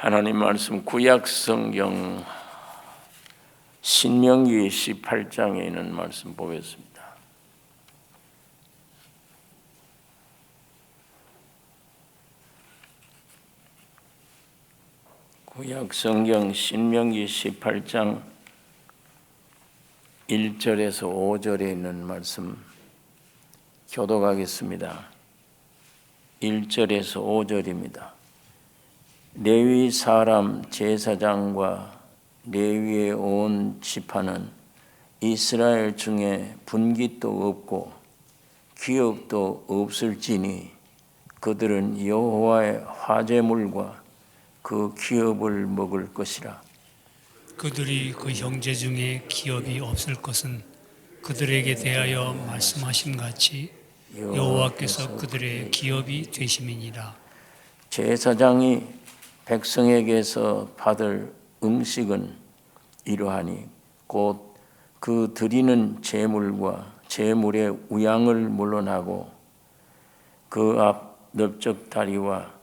하나님 말씀 구약 성경 신명기 18장에 있는 말씀 보겠습니다. 구약 성경 신명기 18장 1절에서 5절에 있는 말씀 교독하겠습니다. 1절에서 5절입니다. 레위 사람 제사장과 레위의 온 지파는 이스라엘 중에 분깃도 없고 기업도 없을지니 그들은 여호와의 화제물과 그 기업을 먹을 것이라. 그들이 그 형제 중에 기업이 없을 것은 그들에게 대하여 말씀하신 같이 여호와께서 그들의 기업이 되심이니라. 제사장이 백성에게서 받을 음식은 이러하니 곧 그 드리는 제물과 제물의 우양을 물론하고 그 앞 넓적 다리와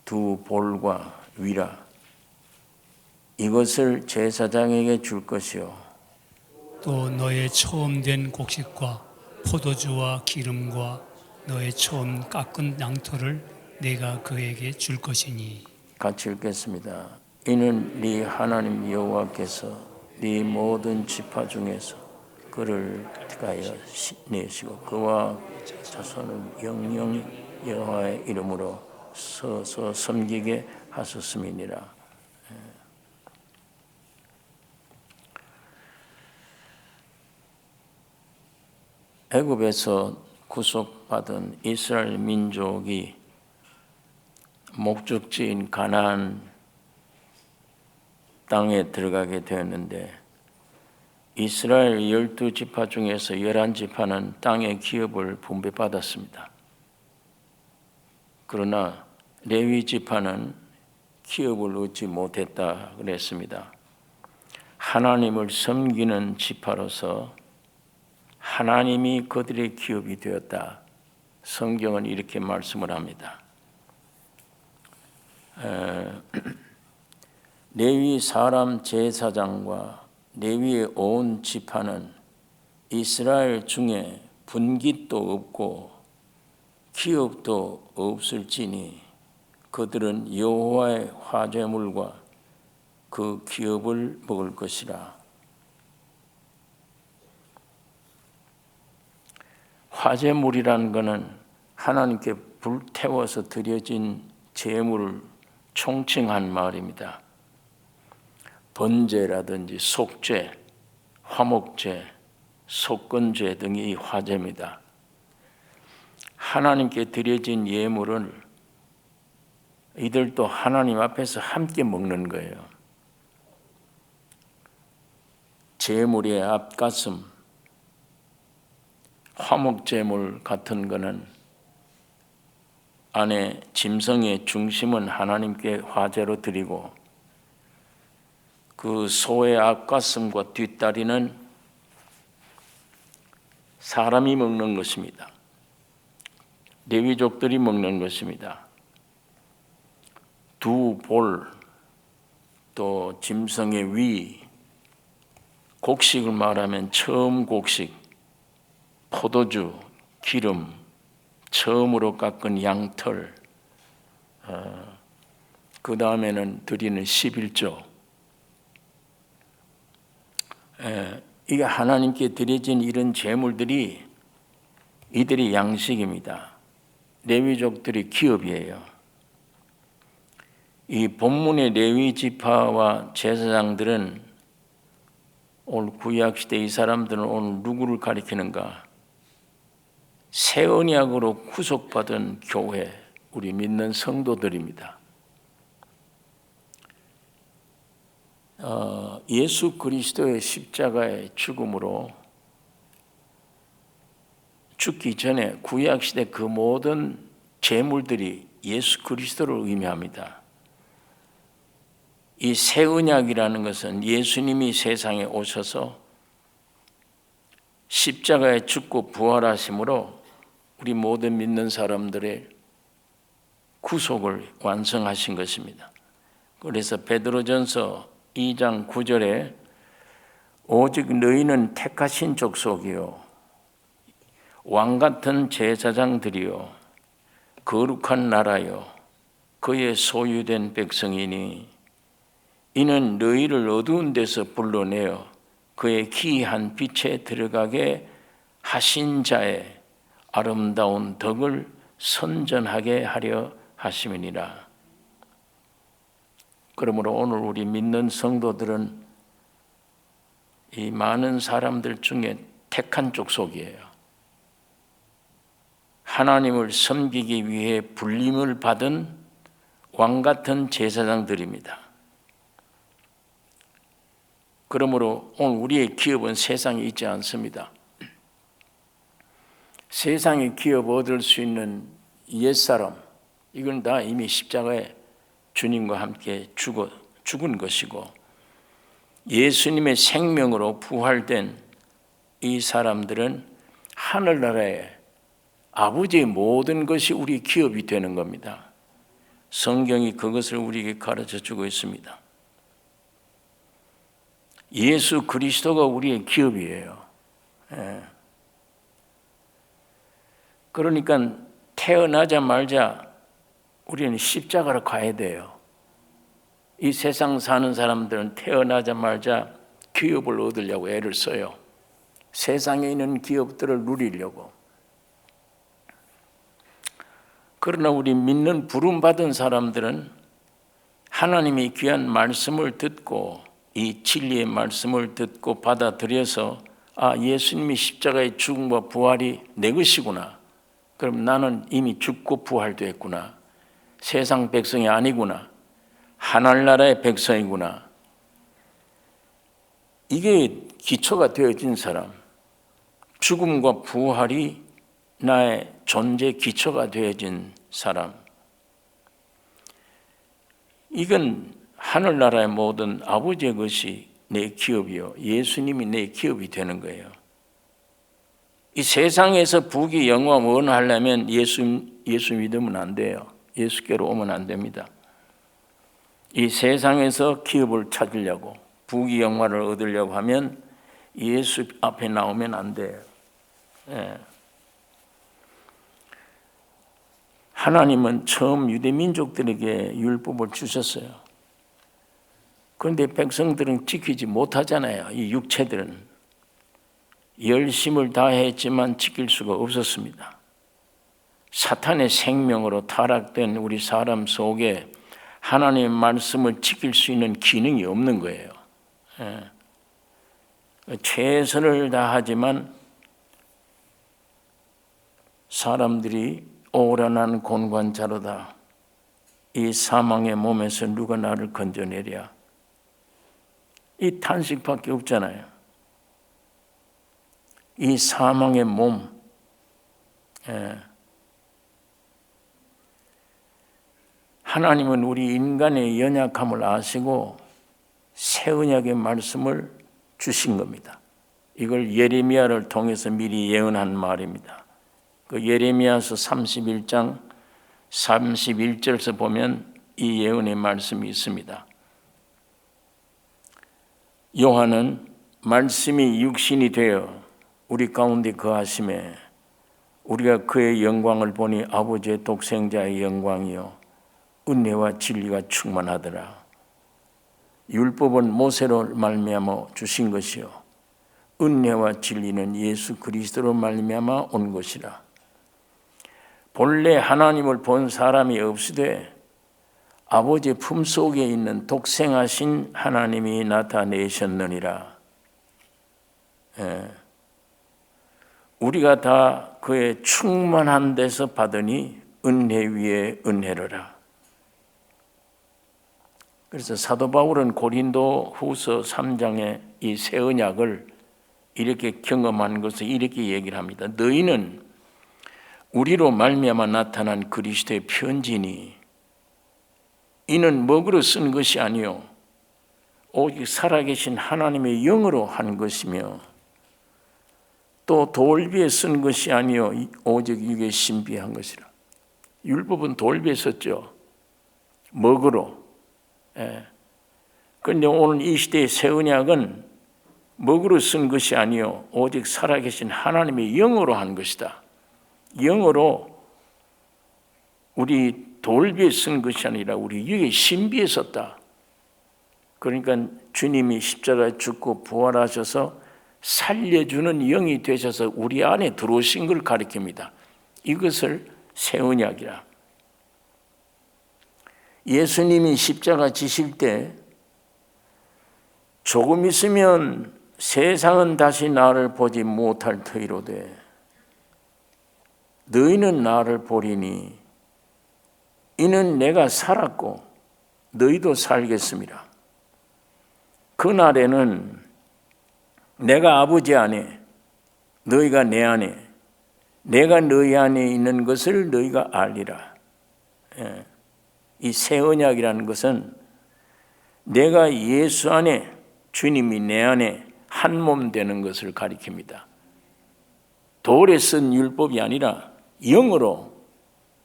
두 볼과 위라 이것을 제사장에게 줄 것이요 또 너의 처음 된 곡식과 포도주와 기름과 너의 처음 깎은 양털을 내가 그에게 줄 것이니. 같이 읽겠습니다. 이는 네 하나님 여호와께서 네 모든 지파 중에서 그를 택하여 내시고 그와 자손을 영영히 여호와의 이름으로 서서 섬기게 하셨음이니라. 애굽에서 구속받은 이스라엘 민족이 목적지인 가나안 땅에 들어가게 되었는데 이스라엘 12지파 중에서 11지파는 땅의 기업을 분배받았습니다. 그러나 레위 지파는 기업을 얻지 못했다 그랬습니다. 하나님을 섬기는 지파로서 하나님이 그들의 기업이 되었다. 성경은 이렇게 말씀을 합니다. 레위 사람 제사장과 레위의 온 지파는 이스라엘 중에 분깃도 없고 기업도 없을지니 그들은 여호와의 화제물과 그 기업을 먹을 것이라. 화제물이라는 것은 하나님께 불태워서 드려진 제물을 총칭한 말입니다. 번제라든지 속죄, 화목제, 속건제 등이 화제입니다. 하나님께 드려진 예물을 이들도 하나님 앞에서 함께 먹는 거예요. 제물의 앞가슴, 화목제물 같은 거는 안에 짐승의 중심은 하나님께 화제로 드리고 그 소의 앞가슴과 뒷다리는 사람이 먹는 것입니다. 레위족들이 먹는 것입니다. 두 볼, 또 짐승의 위, 곡식을 말하면 처음 곡식, 포도주, 기름, 처음으로 깎은 양털, 그 다음에는 드리는 11조. 이게 하나님께 드려진 이런 제물들이 이들이 양식입니다. 레위족들이 기업이에요. 이 본문의 레위 지파와 제사장들은 오늘 구약시대 이 사람들은 오늘 누구를 가리키는가? 새 언약으로 구속받은 교회, 우리 믿는 성도들입니다. 예수 그리스도의 십자가의 죽음으로 죽기 전에 구약시대 그 모든 제물들이 예수 그리스도를 의미합니다. 이 새 언약이라는 것은 예수님이 세상에 오셔서 십자가에 죽고 부활하심으로 우리 모든 믿는 사람들의 구속을 완성하신 것입니다. 그래서 베드로전서 2장 9절에 오직 너희는 택하신 족속이요 왕같은 제사장들이요 거룩한 나라요 그의 소유된 백성이니 이는 너희를 어두운 데서 불러내어 그의 기이한 빛에 들어가게 하신 자의 아름다운 덕을 선전하게 하려 하심이니라. 그러므로 오늘 우리 믿는 성도들은 이 많은 사람들 중에 택한 족속이에요. 하나님을 섬기기 위해 불림을 받은 왕같은 제사장들입니다. 그러므로 오늘 우리의 기업은 세상에 있지 않습니다. 세상의 기업 얻을 수 있는 옛사람, 이건 다 이미 십자가에 주님과 함께 죽은 것이고 예수님의 생명으로 부활된 이 사람들은 하늘나라에 아버지의 모든 것이 우리 기업이 되는 겁니다. 성경이 그것을 우리에게 가르쳐 주고 있습니다. 예수 그리스도가 우리의 기업이에요. 그러니까 태어나자마자 우리는 십자가로 가야 돼요. 이 세상 사는 사람들은 태어나자마자 기업을 얻으려고 애를 써요. 세상에 있는 기업들을 누리려고. 그러나 우리 믿는 부름받은 사람들은 하나님의 귀한 말씀을 듣고 이 진리의 말씀을 듣고 받아들여서 예수님이 십자가의 죽음과 부활이 내 것이구나. 그럼 나는 이미 죽고 부활도 했구나. 세상 백성이 아니구나. 하늘나라의 백성이구나. 이게 기초가 되어진 사람. 죽음과 부활이 나의 존재 기초가 되어진 사람. 이건 하늘나라의 모든 아버지의 것이 내 기업이요. 예수님이 내 기업이 되는 거예요. 이 세상에서 부귀 영화 원하려면 예수 믿으면 안 돼요. 예수께로 오면 안 됩니다. 이 세상에서 기업을 찾으려고 부귀 영화를 얻으려고 하면 예수 앞에 나오면 안 돼요. 하나님은 처음 유대 민족들에게 율법을 주셨어요. 그런데 백성들은 지키지 못하잖아요. 이 육체들은 열심을 다했지만 지킬 수가 없었습니다. 사탄의 생명으로 타락된 우리 사람 속에 하나님의 말씀을 지킬 수 있는 기능이 없는 거예요. 최선을 다하지만 사람들이 오란한 곤관자로다. 이 사망의 몸에서 누가 나를 건져내랴. 이 탄식밖에 없잖아요. 이 사망의 몸. 하나님은 우리 인간의 연약함을 아시고 새 언약의 말씀을 주신 겁니다. 이걸 예레미야를 통해서 미리 예언한 말입니다. 그 예레미야서 31장 31절에서 보면 이 예언의 말씀이 있습니다. 요한은 말씀이 육신이 되어 우리 가운데 거하심에 우리가 그의 영광을 보니 아버지의 독생자의 영광이요 은혜와 진리가 충만하더라. 율법은 모세로 말미암아 주신 것이요 은혜와 진리는 예수 그리스도로 말미암아 온 것이라. 본래 하나님을 본 사람이 없으되 아버지 품속에 있는 독생하신 하나님이 나타내셨느니라. 우리가 다 그의 충만한 데서 받으니 은혜 위에 은혜로라. 그래서 사도 바울은 고린도 후서 3장에 이 새 언약을 이렇게 경험한 것을 이렇게 얘기를 합니다. 너희는 우리로 말미암아 나타난 그리스도의 편지니 이는 먹으로 쓴 것이 아니요 오직 살아계신 하나님의 영으로 한 것이며 또 돌비에 쓴 것이 아니요 오직 이게 신비한 것이라. 율법은 돌비에 썼죠. 먹으로. 그런데 오늘 이 시대의 새 언약은 먹으로 쓴 것이 아니요 오직 살아계신 하나님의 영으로 한 것이다. 영으로 우리 돌비에 쓴 것이 아니라 우리 육의 신비에 썼다. 그러니까 주님이 십자가에 죽고 부활하셔서 살려주는 영이 되셔서 우리 안에 들어오신 걸 가리킵니다. 이것을 새 언약이라. 예수님이 십자가 지실 때 조금 있으면 세상은 다시 나를 보지 못할 터이로되 너희는 나를 보리니 이는 내가 살았고 너희도 살겠습니다. 그날에는 내가 아버지 안에 너희가 내 안에 내가 너희 안에 있는 것을 너희가 알리라. 이 새 언약이라는 것은 내가 예수 안에 주님이 내 안에 한 몸 되는 것을 가리킵니다. 돌에 쓴 율법이 아니라 영으로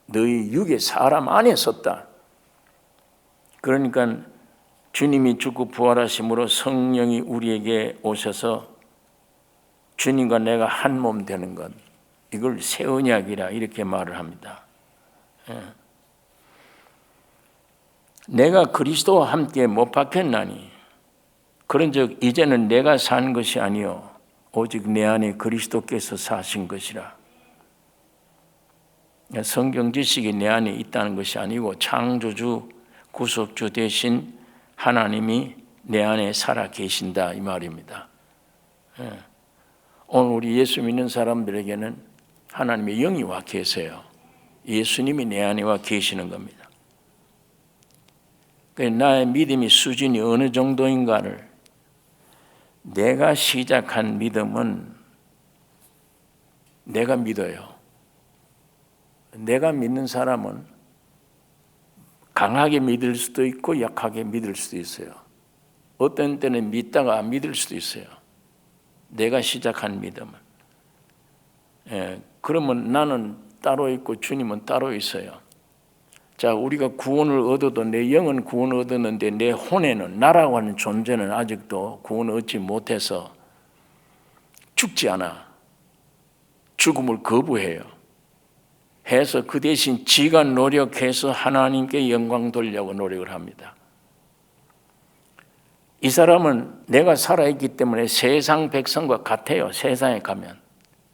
너희 육의 사람 안에 섰다. 그러니까 주님이 죽고 부활하심으로 성령이 우리에게 오셔서 주님과 내가 한 몸 되는 것, 이걸 새 언약이라 이렇게 말을 합니다. 내가 그리스도와 함께 못 박혔나니 그런즉 이제는 내가 산 것이 아니요 오직 내 안에 그리스도께서 사신 것이라. 성경 지식이 내 안에 있다는 것이 아니고 창조주 구속주 대신 하나님이 내 안에 살아 계신다 이 말입니다. 오늘 우리 예수 믿는 사람들에게는 하나님의 영이 와 계세요. 예수님이 내 안에 와 계시는 겁니다. 나의 믿음의 수준이 어느 정도인가를, 내가 시작한 믿음은 내가 믿어요. 내가 믿는 사람은 강하게 믿을 수도 있고 약하게 믿을 수도 있어요. 어떤 때는 믿다가 안 믿을 수도 있어요. 내가 시작한 믿음은. 그러면 나는 따로 있고 주님은 따로 있어요. 자, 우리가 구원을 얻어도 내 영은 구원을 얻었는데 내 혼에는, 나라고 하는 존재는 아직도 구원을 얻지 못해서 죽지 않아. 죽음을 거부해요. 해서 그 대신 지가 노력해서 하나님께 영광 돌리려고 노력을 합니다. 이 사람은 내가 살아있기 때문에 세상 백성과 같아요. 세상에 가면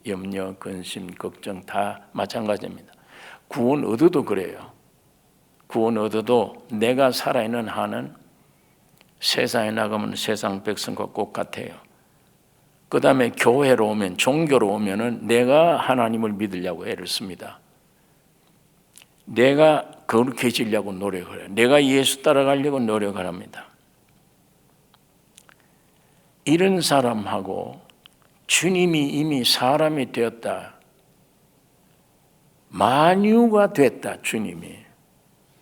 염려, 근심, 걱정 다 마찬가지입니다. 구원 얻어도 그래요. 구원 얻어도 내가 살아있는 한은 세상에 나가면 세상 백성과 꼭 같아요. 그 다음에 교회로 오면, 종교로 오면은 내가 하나님을 믿으려고 애를 씁니다. 내가 거룩해지려고 노력을 해요. 내가 예수 따라가려고 노력을 합니다. 이런 사람하고 주님이 이미 사람이 되었다, 만유가 됐다, 주님이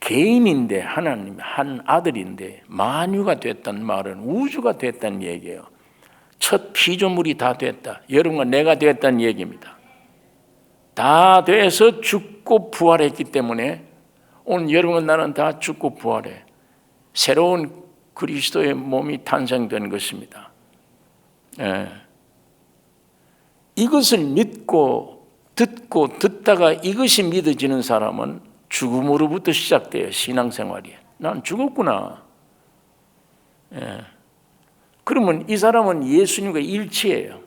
개인인데 하나님 한 아들인데 만유가 됐다는 말은 우주가 됐다는 얘기예요. 첫 피조물이 다 됐다. 여러분과 내가 됐다는 얘기입니다. 다 돼서 죽고 부활했기 때문에 오늘 여러분과 나는 다 죽고 부활해 새로운 그리스도의 몸이 탄생된 것입니다. 이것을 믿고 듣고 듣다가 이것이 믿어지는 사람은 죽음으로부터 시작돼요. 신앙생활이. 난 죽었구나. 그러면 이 사람은 예수님과 일치해요.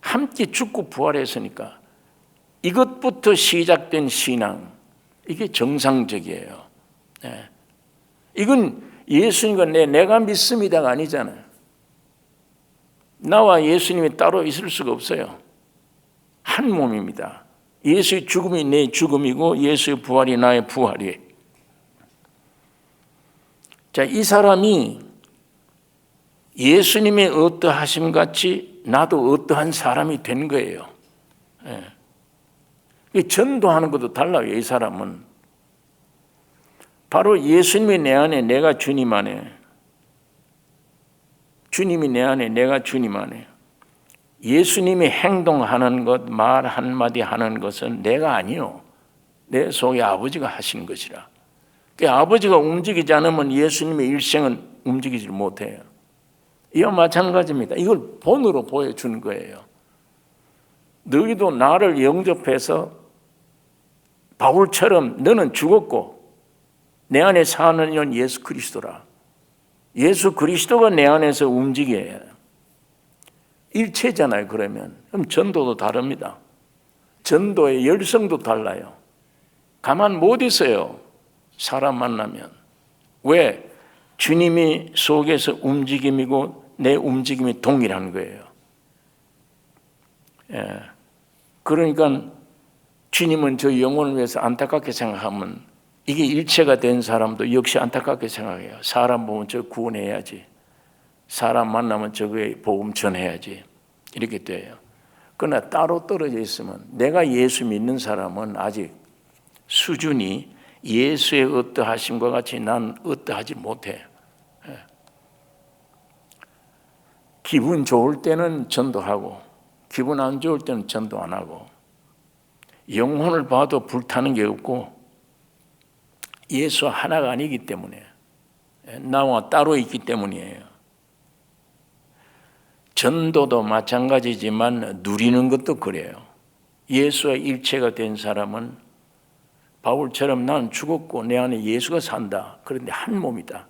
함께 죽고 부활했으니까 이것부터 시작된 신앙, 이게 정상적이에요. 이건 예수님과 내가 믿습니다가 아니잖아요. 나와 예수님이 따로 있을 수가 없어요. 한 몸입니다. 예수의 죽음이 내 죽음이고 예수의 부활이 나의 부활이에요. 자, 이 사람이 예수님의 어떠하심 같이 나도 어떠한 사람이 된 거예요. 전도하는 것도 달라요. 이 사람은 바로 예수님이 내 안에, 내가 주님 안에, 주님이 내 안에, 내가 주님 안에, 예수님이 행동하는 것, 말 한마디 하는 것은 내가 아니요, 내 속에 아버지가 하신 것이라. 그 아버지가 움직이지 않으면 예수님의 일생은 움직이지 못해요. 이와 마찬가지입니다. 이걸 본으로 보여주는 거예요. 너희도 나를 영접해서 바울처럼 너는 죽었고 내 안에 사는 이는 예수 그리스도라. 예수 그리스도가 내 안에서 움직여야 해요. 일체잖아요. 그러면 그럼 전도도 다릅니다. 전도의 열성도 달라요. 가만 못 있어요. 사람 만나면. 왜? 주님이 속에서 움직임이고 내 움직임이 동일한 거예요. 예. 그러니까 주님은 저 영혼을 위해서 안타깝게 생각하면 이게 일체가 된 사람도 역시 안타깝게 생각해요. 사람 보면 저 구원해야지. 사람 만나면 저거에 복음 전해야지. 이렇게 돼요. 그러나 따로 떨어져 있으면 내가 예수 믿는 사람은 아직 수준이 예수의 어떠하심과 같이 난 어떠하지 못해. 기분 좋을 때는 전도하고 기분 안 좋을 때는 전도 안 하고 영혼을 봐도 불타는 게 없고 예수 하나가 아니기 때문에 나와 따로 있기 때문이에요. 전도도 마찬가지지만 누리는 것도 그래요. 예수와 일체가 된 사람은 바울처럼 난 죽었고 내 안에 예수가 산다. 그런데 한 몸이다.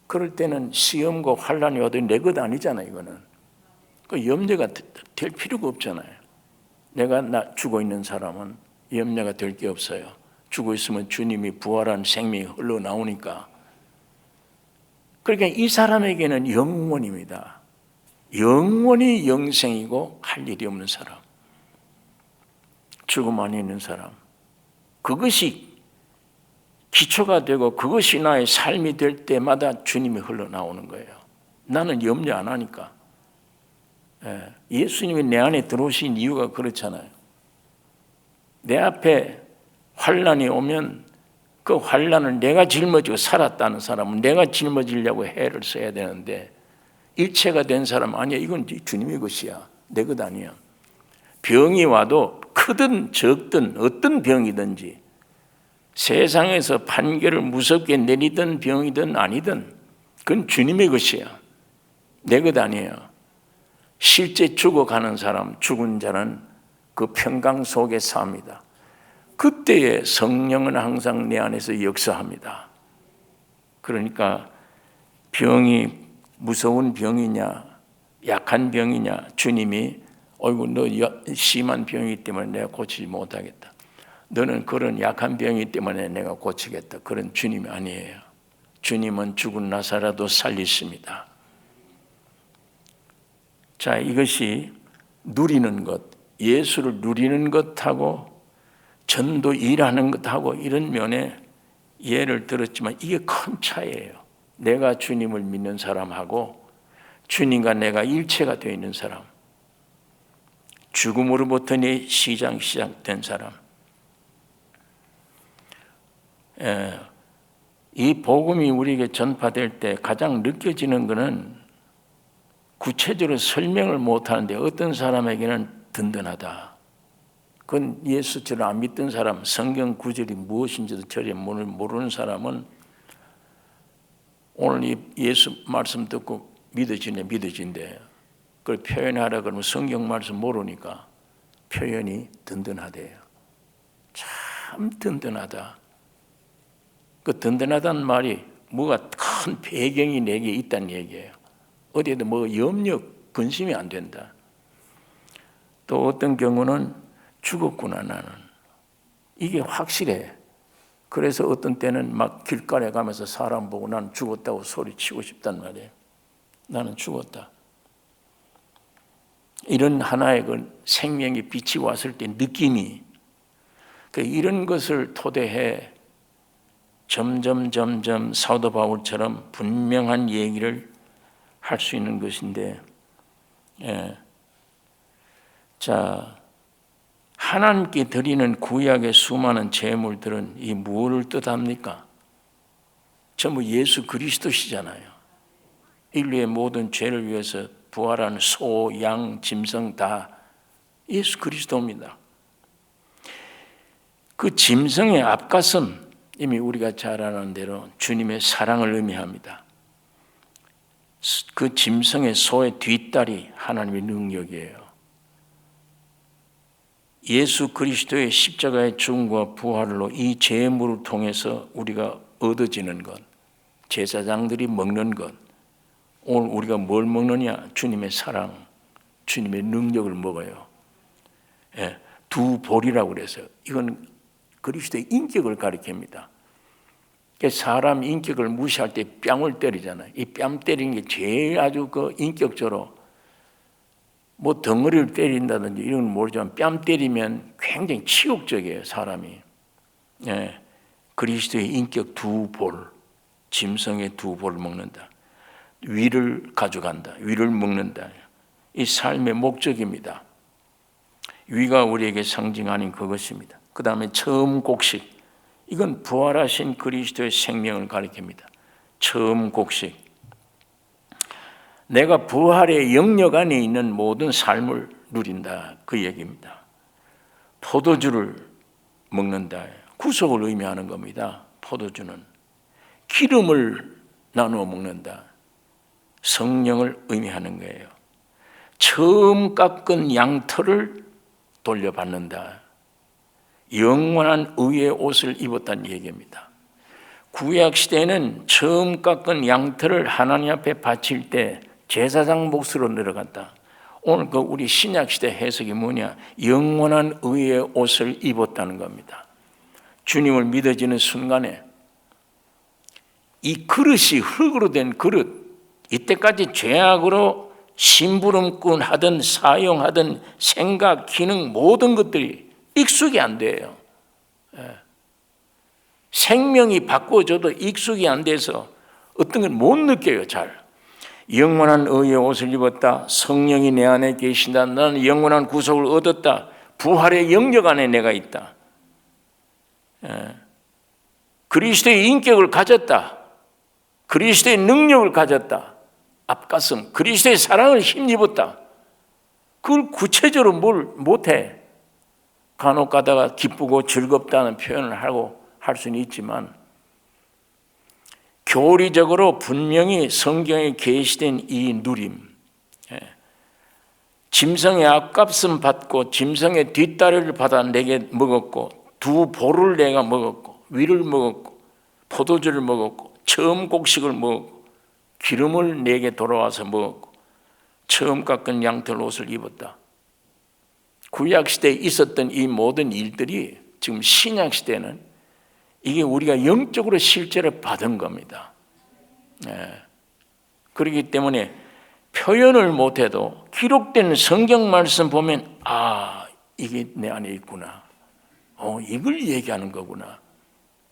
그럴 때는 시험과 환란이 와도 내 것 아니잖아요. 이거는. 그 염려가 될 필요가 없잖아요. 내가 죽어 있는 사람은 염려가 될 게 없어요. 죽어 있으면 주님이 부활한 생명이 흘러나오니까. 그러니까 이 사람에게는 영원입니다. 영원히 영생이고 할 일이 없는 사람. 죽음 안에 있는 사람. 그것이 기초가 되고 그것이 나의 삶이 될 때마다 주님이 흘러나오는 거예요. 나는 염려 안 하니까. 예수님이 내 안에 들어오신 이유가 그렇잖아요. 내 앞에 환란이 오면 그 환란을 내가 짊어지고 살았다는 사람은 내가 짊어지려고 해를 써야 되는데 일체가 된 사람 아니야. 이건 주님의 것이야. 내 것 아니야. 병이 와도 크든 적든 어떤 병이든지 세상에서 판결을 무섭게 내리던 병이든 아니든 그건 주님의 것이야. 내 것 아니에요. 실제 죽어가는 사람, 죽은 자는 그 평강 속에 삽니다. 그때의 성령은 항상 내 안에서 역사합니다. 그러니까 병이 무서운 병이냐 약한 병이냐 주님이 어이구 너 심한 병이기 때문에 내가 고치지 못하겠다. 너는 그런 약한 병이기 때문에 내가 고치겠다. 그런 주님이 아니에요. 주님은 죽은 나사라도 살리십니다. 자, 이것이 누리는 것, 예수를 누리는 것하고 전도 일하는 것하고 이런 면에 예를 들었지만 이게 큰 차이예요. 내가 주님을 믿는 사람하고 주님과 내가 일체가 되어 있는 사람, 죽음으로부터 시작된 사람. 이 복음이 우리에게 전파될 때 가장 느껴지는 것은 구체적으로 설명을 못하는데 어떤 사람에게는 든든하다. 그건 예수처럼 안 믿던 사람, 성경 구절이 무엇인지도 전혀 모르는 사람은 오늘 이 예수 말씀 듣고 믿어진대. 그걸 표현하라 그러면 성경 말씀 모르니까 표현이 든든하대요. 참 든든하다. 그 든든하다는 말이 뭐가 큰 배경이 내게 있다는 얘기예요. 어디에도 뭐 염려, 근심이 안 된다. 또 어떤 경우는 죽었구나 나는. 이게 확실해. 그래서 어떤 때는 막 길가에 가면서 사람 보고 나는 죽었다고 소리치고 싶단 말이에요. 나는 죽었다. 이런 하나의 그 생명의 빛이 왔을 때 느낌이 이런 것을 토대해 점점 사도 바울처럼 분명한 얘기를 할 수 있는 것인데, 자, 하나님께 드리는 구약의 수많은 제물들은 이 무엇을 뜻합니까? 전부 예수 그리스도시잖아요. 인류의 모든 죄를 위해서 부활한 소, 양, 짐승 다 예수 그리스도입니다. 그 짐승의 앞가슴, 이미 우리가 잘 아는 대로 주님의 사랑을 의미합니다. 그 짐승의 소의 뒷다리 하나님의 능력이에요. 예수 그리스도의 십자가의 죽음과 부활로 이 제물을 통해서 우리가 얻어지는 것, 제사장들이 먹는 것, 오늘 우리가 뭘 먹느냐? 주님의 사랑, 주님의 능력을 먹어요. 예, 두 볼이라고 그래서 이건 그리스도의 인격을 가리킵니다. 사람 인격을 무시할 때 뺨을 때리잖아요. 이 뺨 때리는 게 제일 아주 그 인격적으로 뭐 덩어리를 때린다든지 이런 건 모르지만 뺨 때리면 굉장히 치욕적이에요, 사람이. 예, 그리스도의 인격 두 볼, 짐승의 두 볼을 먹는다. 위를 가져간다. 위를 먹는다. 이 삶의 목적입니다. 위가 우리에게 상징하는 그것입니다. 그 다음에 처음 곡식. 이건 부활하신 그리스도의 생명을 가리킵니다. 처음 곡식. 내가 부활의 영역 안에 있는 모든 삶을 누린다. 그 얘기입니다. 포도주를 먹는다. 구속을 의미하는 겁니다. 포도주는. 기름을 나누어 먹는다. 성령을 의미하는 거예요. 처음 깎은 양털을 돌려받는다. 영원한 의의 옷을 입었다는 얘기입니다. 구약 시대에는 처음 깎은 양털을 하나님 앞에 바칠 때 제사장 몫으로 내려갔다. 오늘 그 우리 신약 시대 해석이 뭐냐? 영원한 의의 옷을 입었다는 겁니다. 주님을 믿어지는 순간에 이 그릇이 흙으로 된 그릇, 이때까지 죄악으로 심부름꾼 하든 사용하든 생각, 기능 모든 것들이 익숙이 안 돼요. 생명이 바꿔줘도 익숙이 안 돼서 어떤 걸 못 느껴요, 잘. 영원한 의의 옷을 입었다. 성령이 내 안에 계신다. 나는 영원한 구속을 얻었다. 부활의 영역 안에 내가 있다. 그리스도의 인격을 가졌다. 그리스도의 능력을 가졌다. 앞가슴, 그리스도의 사랑을 힘입었다. 그걸 구체적으로 뭘 못해. 간혹 가다가 기쁘고 즐겁다는 표현을 하고 할 수는 있지만 교리적으로 분명히 성경에 계시된 이 누림, 짐승의 앞값은 받고 짐승의 뒷다리를 받아 내게 먹었고 두 볼을 내가 먹었고 위를 먹었고 포도주를 먹었고 처음 곡식을 먹었고 기름을 내게 돌아와서 먹었고 처음 깎은 양털 옷을 입었다. 구약시대에 있었던 이 모든 일들이 지금 신약시대는 이게 우리가 영적으로 실제로 받은 겁니다. 그렇기 때문에 표현을 못해도 기록된 성경 말씀 보면 아, 이게 내 안에 있구나. 이걸 얘기하는 거구나.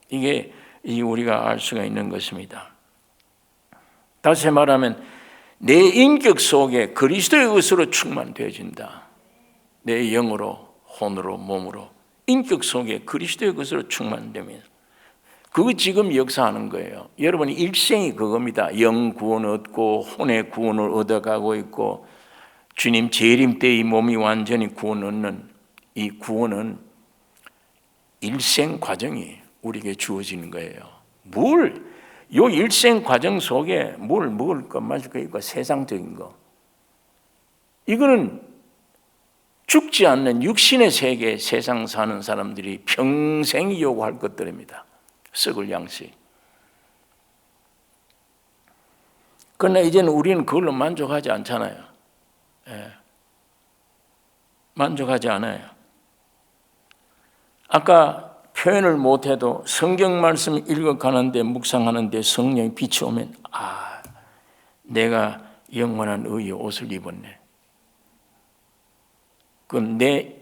이게 우리가 알 수가 있는 것입니다. 다시 말하면 내 인격 속에 그리스도의 것으로 충만되어진다. 내 영으로, 혼으로, 몸으로 인격 속에 그리스도의 것으로 충만되면 그거 지금 역사하는 거예요. 여러분 일생이 그겁니다. 영 구원 얻고 혼의 구원을 얻어가고 있고 주님 재림 때 이 몸이 완전히 구원 얻는 이 구원은 일생 과정이 우리에게 주어지는 거예요. 요 일생 과정 속에 뭘 먹을 것, 마실 것, 이거 세상적인 거. 이거는 죽지 않는 육신의 세계, 세상 사는 사람들이 평생이 요구할 것들입니다. 썩을 양식. 그러나 이제는 우리는 그걸로 만족하지 않잖아요. 만족하지 않아요. 아까 표현을 못해도 성경 말씀 읽어가는데 묵상하는데 성령이 빛이 오면 아, 내가 영원한 의의 옷을 입었네. 그건 내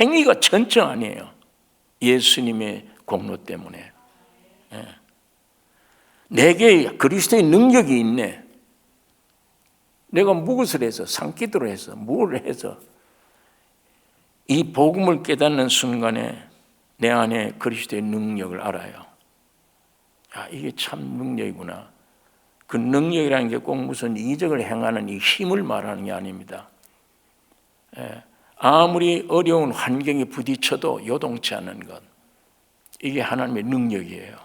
행위가 전적 아니에요. 예수님의 공로 때문에. 내게 그리스도의 능력이 있네. 내가 무엇을 해서 산기도를 해서 뭘 해서 이 복음을 깨닫는 순간에 내 안에 그리스도의 능력을 알아요. 아, 이게 참 능력이구나. 그 능력이라는 게 꼭 무슨 이적을 행하는 이 힘을 말하는 게 아닙니다. 아무리 어려운 환경에 부딪혀도 요동치 않는 것. 이게 하나님의 능력이에요.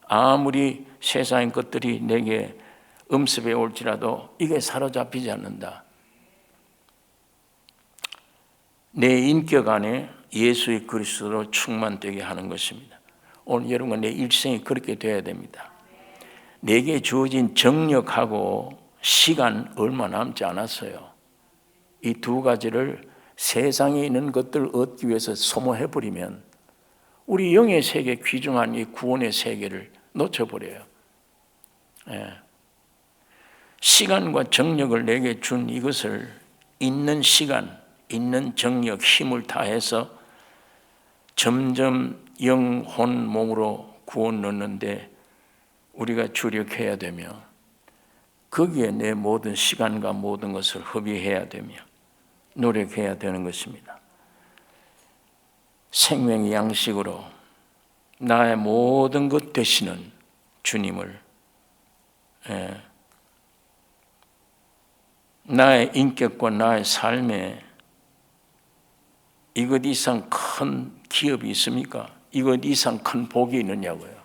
아무리 세상의 것들이 내게 음습해 올지라도 이게 사로잡히지 않는다. 내 인격 안에 예수의 그리스도로 충만되게 하는 것입니다. 오늘 여러분과 내 일생이 그렇게 되어야 됩니다. 내게 주어진 정력하고 시간 얼마 남지 않았어요. 이 두 가지를 세상에 있는 것들을 얻기 위해서 소모해버리면 우리 영의 세계, 귀중한 이 구원의 세계를 놓쳐버려요. 시간과 정력을 내게 준 이것을 있는 시간, 있는 정력, 힘을 다해서 점점 영, 혼, 몸으로 구원 넣는데 우리가 주력해야 되며 거기에 내 모든 시간과 모든 것을 허비해야 되며 노력해야 되는 것입니다. 생명의 양식으로 나의 모든 것 되시는 주님을, 나의 인격과 나의 삶에 이것 이상 큰 기업이 있습니까? 이것 이상 큰 복이 있느냐고요.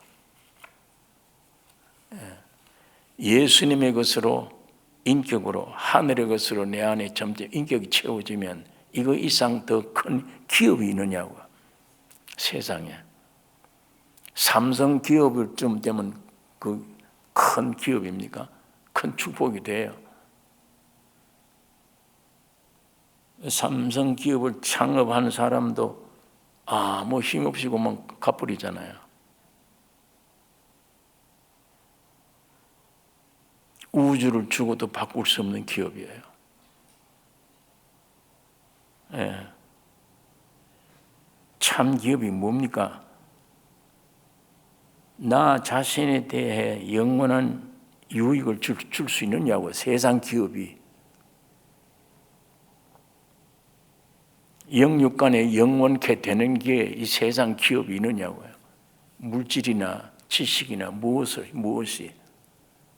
예수님의 것으로, 인격으로, 하늘의 것으로 내 안에 점점 인격이 채워지면 이거 이상 더 큰 기업이 있느냐고요. 세상에. 삼성 기업을 좀 되면 그 큰 기업입니까? 큰 축복이 돼요. 삼성 기업을 창업한 사람도 아무 힘없이 그만 갚버리잖아요. 우주를 주고도 바꿀 수 없는 기업이에요. 참 기업이 뭡니까? 나 자신에 대해 영원한 유익을 줄 수 있느냐고. 세상 기업이 영육간에 영원케 되는 게 이 세상 기업이 있느냐고요. 물질이나 지식이나 무엇이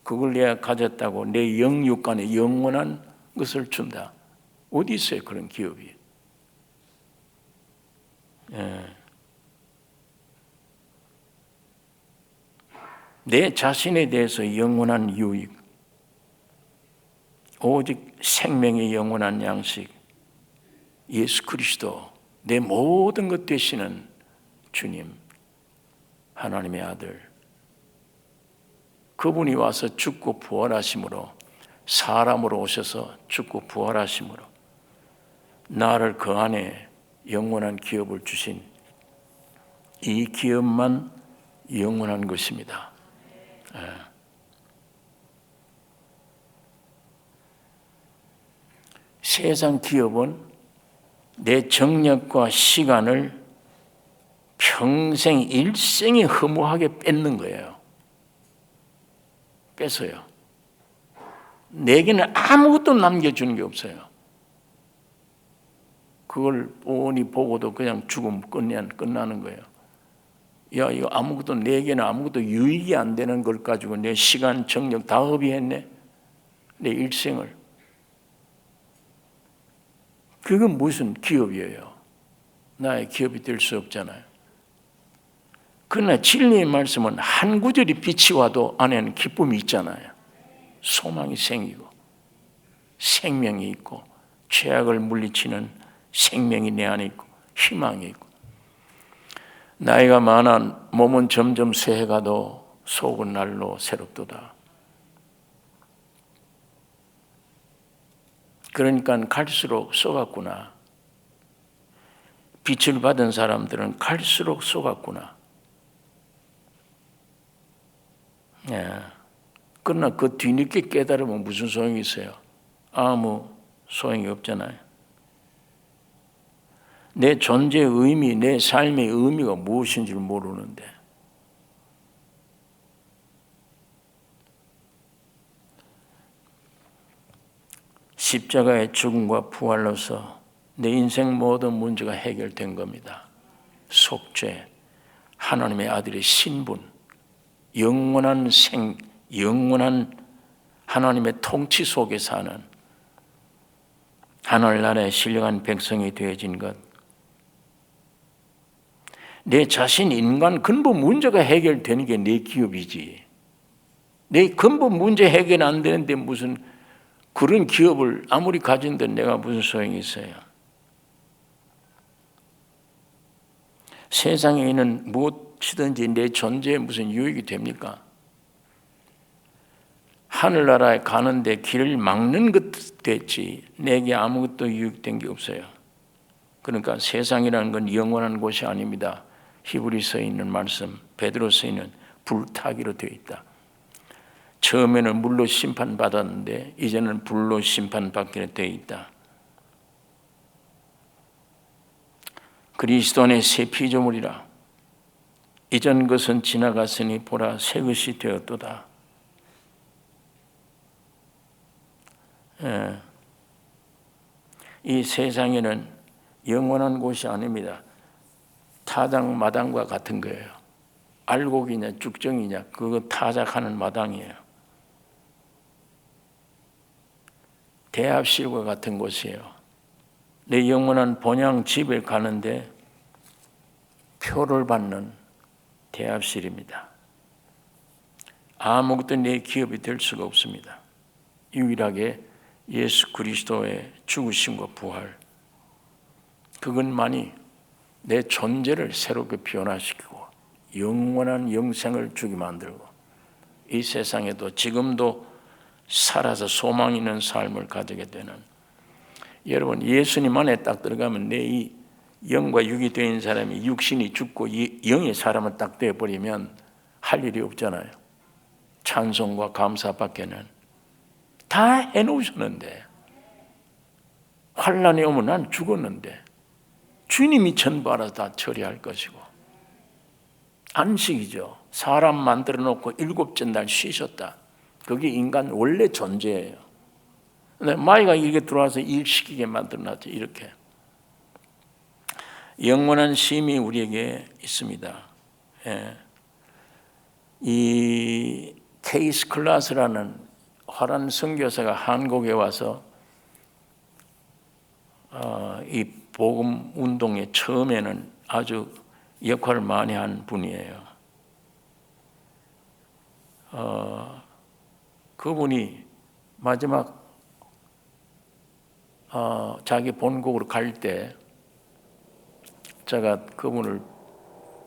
그걸 내가 가졌다고 내 영육간에 영원한 것을 준다. 어디 있어요 그런 기업이? 내 자신에 대해서 영원한 유익, 오직 생명의 영원한 양식, 예수 그리스도, 내 모든 것 되시는 주님, 하나님의 아들, 그분이 와서 죽고 부활하심으로, 사람으로 오셔서 죽고 부활하심으로 나를 그 안에 영원한 기업을 주신 이 기업만 영원한 것입니다. 세상 기업은 내 정력과 시간을 평생 일생에 허무하게 뺏는 거예요. 뺏어요. 내게는 아무것도 남겨주는 게 없어요. 그걸 뻔히 보고도 그냥 죽으면 끝나는 거예요. 야, 이거 아무것도 내게는 아무것도 유익이 안 되는 걸 가지고 내 시간, 정력 다 허비했네. 내 일생을. 그건 무슨 기업이에요? 나의 기업이 될 수 없잖아요. 그러나 진리의 말씀은 한 구절이 빛이 와도 안에는 기쁨이 있잖아요. 소망이 생기고 생명이 있고 죄악을 물리치는 생명이 내 안에 있고 희망이 있고 나이가 많아 몸은 점점 쇠해가도 속은 날로 새롭도다. 그러니까 갈수록 쏘갔구나. 빛을 받은 사람들은 갈수록 쏘갔구나. 그러나 그 뒤늦게 깨달으면 무슨 소용이 있어요? 아무 소용이 없잖아요. 내 존재의 의미, 내 삶의 의미가 무엇인지를 모르는데 십자가의 죽음과 부활로서 내 인생 모든 문제가 해결된 겁니다. 속죄, 하나님의 아들의 신분, 영원한 영원한 하나님의 통치 속에 사는 하늘나라의 신령한 백성이 되어진 것, 내 자신 인간 근본 문제가 해결되는 게 내 기업이지. 내 근본 문제 해결 안 되는데 무슨 그런 기업을 아무리 가진데 내가 무슨 소용이 있어요. 세상에 있는 무엇이든지 내 존재에 무슨 유익이 됩니까? 하늘나라에 가는데 길을 막는 것 됐지 내게 아무것도 유익된 게 없어요. 그러니까 세상이라는 건 영원한 곳이 아닙니다. 히브리서에 있는 말씀, 베드로서에 있는 불타기로 되어 있다. 처음에는 물로 심판받았는데 이제는 불로 심판받게 되어 있다. 그리스도 안에 새 피조물이라. 이전 것은 지나갔으니 보라 새 것이 되었도다. 이 세상에는 영원한 곳이 아닙니다. 타작마당과 같은 거예요. 알곡이냐 쭉정이냐 그거 타작하는 마당이에요. 대합실과 같은 곳이에요. 내 영원한 본향 집에 가는데 표를 받는 대합실입니다. 아무것도 내 기업이 될 수가 없습니다. 유일하게 예수 그리스도의 죽으심과 부활, 그것만이 내 존재를 새롭게 변화시키고 영원한 영생을 주게 만들고 이 세상에도 지금도 살아서 소망 있는 삶을 가지게 되는, 여러분 예수님 안에 딱 들어가면 내 이 영과 육이 된 사람이 육신이 죽고 영의 사람은 딱 되어버리면 할 일이 없잖아요. 찬송과 감사밖에는 다 해놓으셨는데, 환난이 오면 난 죽었는데 주님이 전부 알아서 다 처리할 것이고, 안식이죠. 사람 만들어 놓고 7째 날 쉬셨다. 그게 인간 원래 존재예요. 근데 마귀가 이렇게 들어와서 일 시키게 만들어놨죠. 이렇게 영원한 쉼이 우리에게 있습니다. 예. 이 케이스 클라스라는 화란 선교사가 한국에 와서 이 복음 운동의 처음에는 아주 역할을 많이 한 분이에요. 그분이 마지막 자기 본국으로 갈 때 제가 그분을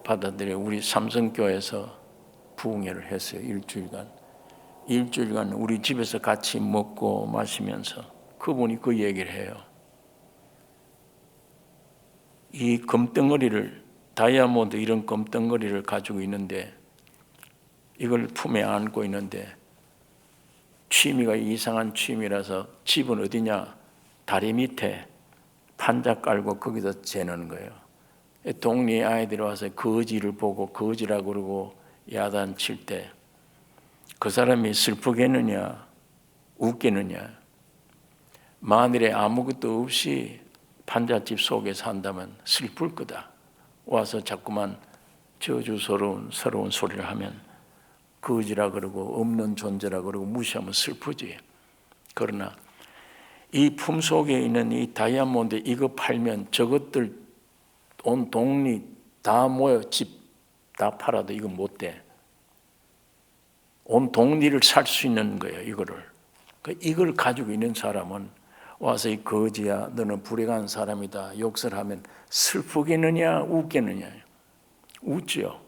받아들여 우리 삼성교회에서 부흥회를 했어요. 일주일간 우리 집에서 같이 먹고 마시면서 그분이 그 얘기를 해요. 이 금덩어리를, 다이아몬드 이런 금덩어리를 가지고 있는데, 이걸 품에 안고 있는데 취미가 이상한 취미라서 집은 어디냐, 다리 밑에 판자 깔고 거기서 재는 거예요. 동네 아이들이 와서 거지를 보고 거지라고 그러고 야단칠 때 그 사람이 슬프겠느냐 웃겠느냐. 만일에 아무것도 없이 판잣집 속에 산다면 슬플 거다. 와서 자꾸만 저주스러운 소리를 하면 거지라 그러고 없는 존재라 그러고 무시하면 슬프지. 그러나 이 품 속에 있는 이 다이아몬드 이거 팔면 저것들 온 동네 다 모여 집 다 팔아도 이거 못 돼. 온 동네를 살 수 있는 거예요. 이걸 가지고 있는 사람은 와서 이 거지야 너는 불행한 사람이다 욕설 하면 슬프겠느냐 웃겠느냐. 웃죠.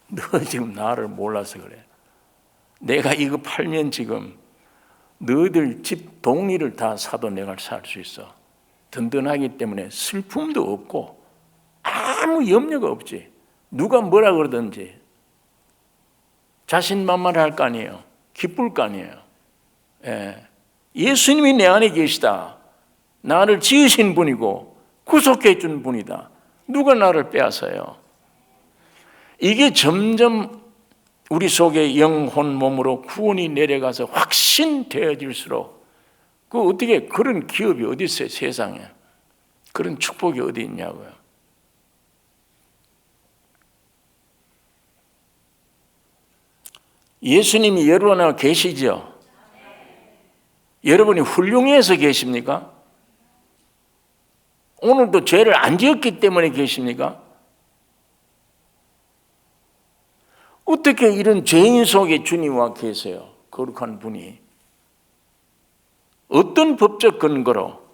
너 지금 나를 몰라서 그래. 내가 이거 팔면 지금 너희들 집 동리를 다 사도 내가 살 수 있어. 든든하기 때문에 슬픔도 없고 아무 염려가 없지. 누가 뭐라 그러든지 자신만만할 거 아니에요. 기쁠 거 아니에요. 예. 예수님이 내 안에 계시다. 나를 지으신 분이고 구속해 준 분이다. 누가 나를 빼앗아요. 이게 점점 우리 속에 영혼 몸으로 구원이 내려가서 확신되어질수록 어떻게 그런 기업이 어디 있어요 세상에. 그런 축복이 어디 있냐고요. 예수님이 여러분 안에 계시죠? 여러분이 훌륭해서 계십니까? 오늘도 죄를 안 지었기 때문에 계십니까? 어떻게 이런 죄인 속에 주님과 계세요? 거룩한 분이. 어떤 법적 근거로?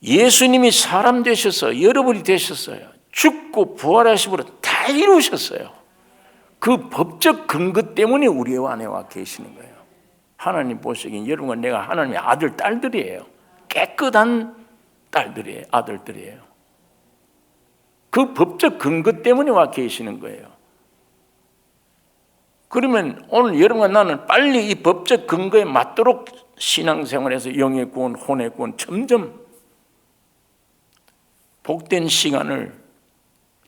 예수님이 사람 되셔서 여러분이 되셨어요. 죽고 부활하심으로 다 이루셨어요. 그 법적 근거 때문에 우리 안에 와 계시는 거예요. 하나님 보시기엔 여러분과 내가 하나님의 아들, 딸들이에요. 깨끗한 딸들이에요. 아들들이에요. 그 법적 근거 때문에 와 계시는 거예요. 그러면 오늘 여러분과 나는 빨리 이 법적 근거에 맞도록 신앙생활에서 영의 구원, 혼의 구원 점점 복된 시간을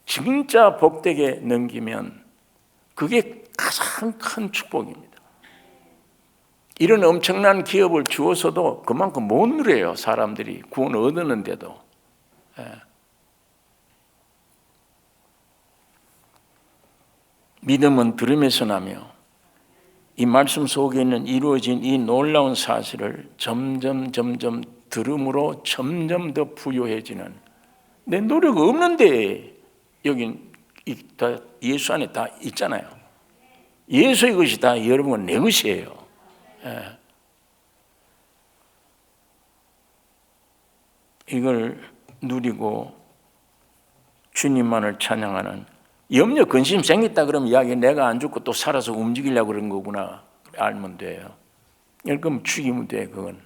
진짜 복되게 넘기면 그게 가장 큰 축복입니다. 이런 엄청난 기업을 주어서도 그만큼 못 누려요. 사람들이 구원 얻었는데도. 믿음은 들음에서 나며 이 말씀 속에 있는 이루어진 이 놀라운 사실을 점점 들음으로 점점 더 부유해지는, 내 노력 없는데 여긴 다 예수 안에 다 있잖아요. 예수의 것이 다 여러분 내 것이에요. 이걸 누리고 주님만을 찬양하는, 염려 근심 생겼다 그러면 이야기 내가 안 죽고 또 살아서 움직이려고 그런 거구나 알면 돼요. 그럼 죽이면 돼. 그건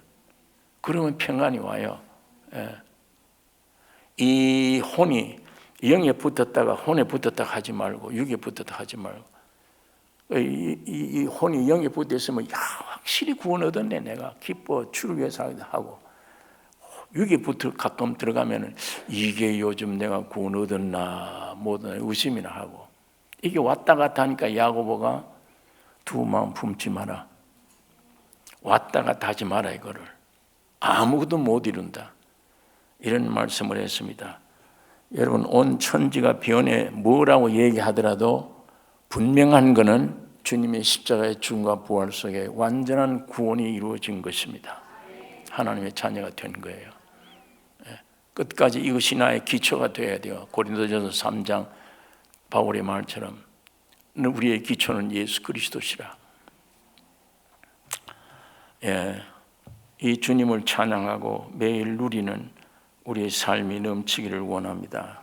그러면 평안이 와요. 이 혼이 영에 붙었다가 혼에 붙었다가 하지 말고 육에 붙었다가 하지 말고, 이 혼이 영에 붙어 있으면 확실히 구원 얻었네 내가 기뻐 출교해서 하고, 육에 붙어 가끔 들어가면 이게 요즘 내가 구원 얻었나 뭐든 의심이나 하고, 이게 왔다 갔다 하니까 야고보가 두 마음 품지 마라, 왔다 갔다 하지 마라, 이거를 아무것도 못 이룬다 이런 말씀을 했습니다. 여러분 온 천지가 변해 뭐라고 얘기하더라도 분명한 것은 주님의 십자가의 죽음과 부활 속에 완전한 구원이 이루어진 것입니다. 하나님의 자녀가 된 거예요. 끝까지 이것이 나의 기초가 되어야 돼요. 고린도전서 3장 바울의 말처럼 우리의 기초는 예수 그리스도시라. 이 주님을 찬양하고 매일 누리는 우리의 삶이 넘치기를 원합니다.